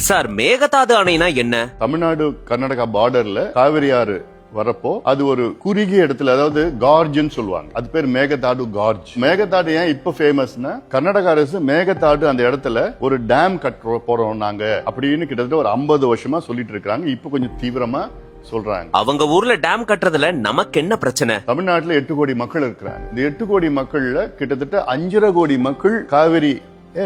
Sir, Mekedatu அணைனா என்ன? தமிழ்நாடு கர்நாடகா பார்டர்ல காவிரி ஆறு வரப்போ அது ஒரு குறுகிய இடத்துல, அதாவது கார்ஜ்னு சொல்லுவாங்க. அது பேர் மேகதாடு கார்ஜ். மேகதாடு ஏன் இப்ப ஃபேமஸ்னா, கர்நாடக அரசு மேகதாடு அந்த இடத்துல ஒரு டேம் கட்ட போறோம் நாங்க அப்படின்னு கிட்டத்தட்ட ஒரு 50 வருஷமா சொல்லிட்டு இருக்காங்க. இப்ப கொஞ்சம் தீவிரமா சொல்றாங்க. அவங்க ஊர்ல டேம் கட்டுறதுல நமக்கு என்ன பிரச்சனை? தமிழ்நாட்டுல 8 கோடி மக்கள் இருக்கிறாங்க. இந்த 8 கோடி மக்கள்ல கிட்டத்தட்ட 5.5 கோடி மக்கள் காவிரி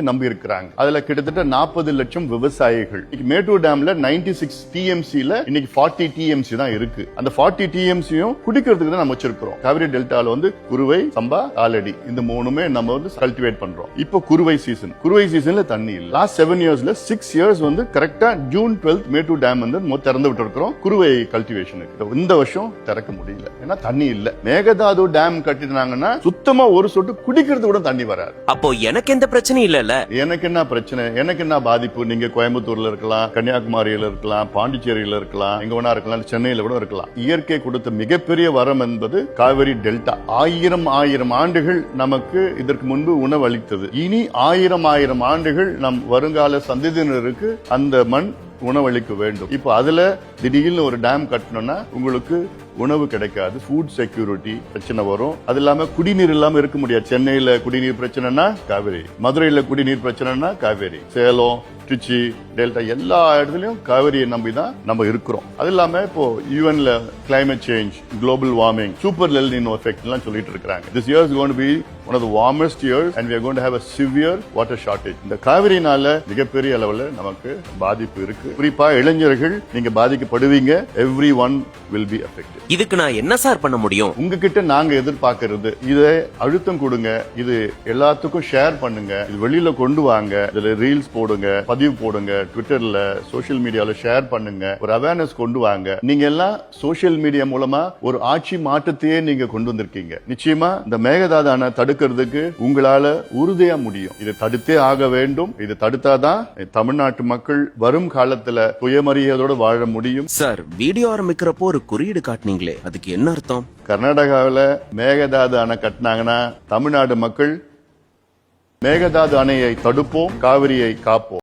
நம்பி இருக்கிறாங்க. அதுல கிட்டத்தட்ட 40 லட்சம் விவசாயிகள். மேட்டூர் டேம்ல 96 டிஎம்சில இன்னைக்கு 40 டிஎம்சி தான் இருக்கு. அந்த 40 டிஎம்சியும் குடிக்கிறதுக்கு தான் நம்ம வச்சிருக்கிறோம். காவிரி டெல்டால குருவை, சம்பா, ஆலடி இந்த மூணுமே நம்ம கல்டிவேட் பண்றோம். இப்போ குருவை சீசன்ல தண்ணி இல்ல. லாஸ்ட் 7 இயர்ஸ்ல 6 இயர்ஸ் கரெக்டா ஜூன் 12 மேட்டூர் டேம் திறந்து விட்டு இருக்கிறோம் குருவை கல்டிவேஷனுக்கு. இந்த வருஷம் திறக்க முடியல, ஏன்னா தண்ணி இல்ல. மேகதாது டேம் கட்டினாங்கன்னா சுத்தமா ஒரு சொட்டு குடிக்கிறது கூட தண்ணி வராது. அப்போ எனக்கு எந்த பிரச்சனையும் இல்ல. எனக்கு என்ன பிரச்சனை, எனக்கு என்ன பாதிப்பு? நீங்க கோயம்புத்தூர்ல இருக்கலாம், கன்னியாகுமரியில இருக்கலாம், பாண்டிச்சேரியில இருக்கலாம், எங்க வேணா இருக்கலாம், சென்னையில கூட இருக்கலாம். இயற்கை கொடுத்த மிகப்பெரிய வரம் என்பது காவிரி டெல்டா. ஆயிரம் ஆண்டுகள் நமக்கு இதற்கு முன்பு உணவு அளித்தது. இனி ஆயிரம் ஆண்டுகள் நம் வருங்கால சந்ததியினருக்கு அந்த மண் உணவளிக்க வேண்டும். இப்போ அதுல திடீர்னு ஒரு டேம் கட்டணும்னா உங்களுக்கு உணவு கிடைக்காது, ஃபுட் செக்யூரிட்டி பிரச்சனை வரும். அது இல்லாம குடிநீர் இல்லாம இருக்க முடியாது. சென்னையில குடிநீர் பிரச்சனைனா காவேரி, மதுரையில குடிநீர் பிரச்சனைனா காவேரி, சேலம், திருச்சி, டெல்டா எல்லா இடத்துலயும் காவிரியை நம்பி தான் நம்ம இருக்கிறோம். அது இல்லாம இப்போ யூஎன்ல climate change, global warming, super El Nino effect எல்லாம் சொல்லிட்டு இருக்காங்க. This year is going to be one of the warmest years and we are going to have a severe water shortage. இந்த காவிரினால மிகப்பெரிய அளவுல நமக்கு பாதிப்பு இருக்கு. குறிப்பா இளைஞர்கள் நீங்க பாதிக்கப்படுவீங்க. everyone will be affected. இதுக்கு நான் என்ன சார் பண்ண முடியும்? உங்ககிட்ட நாங்க எதிர்பார்க்கிறது, இதை அழுத்தம் கொடுங்க, இது எல்லாத்துக்கும் ஷேர் பண்ணுங்க, இது வெளியில கொண்டு வாங்க, இதுல ரீல்ஸ் போடுங்க, பதிவு போடுங்க, ட்விட்டர்ல, சோசியல் மீடியால ஷேர் பண்ணுங்க, ஒரு அவேர்னஸ் கொண்டு வாங்க. நீங்க எல்லாம் சோசியல் மீடியா மூலமா ஒரு ஆட்சி மாற்றத்தையே நீங்க கொண்டு வந்திருக்கீங்க. நிச்சயமா இந்த மேகதாது அணை தடுக்கிறதுக்கு உங்களால உறுதியா முடியும். இதை தடுத்தே ஆக வேண்டும். இதை தடுத்தாதான் தமிழ்நாட்டு மக்கள் வரும் காலத்துல சுயமரியாதையோட வாழ முடியும். சார், வீடியோ ஆரம்பிக்கிறப்போ ஒரு குறியீடு காட்டினீங்களே, அதுக்கு என்ன அர்த்தம்? கர்நாடகாவில் மேகதாது அணை கட்டினாங்கன்னா தமிழ்நாடு மக்கள் மேகதாது அணையை தடுப்போம், காவிரியை காப்போம்.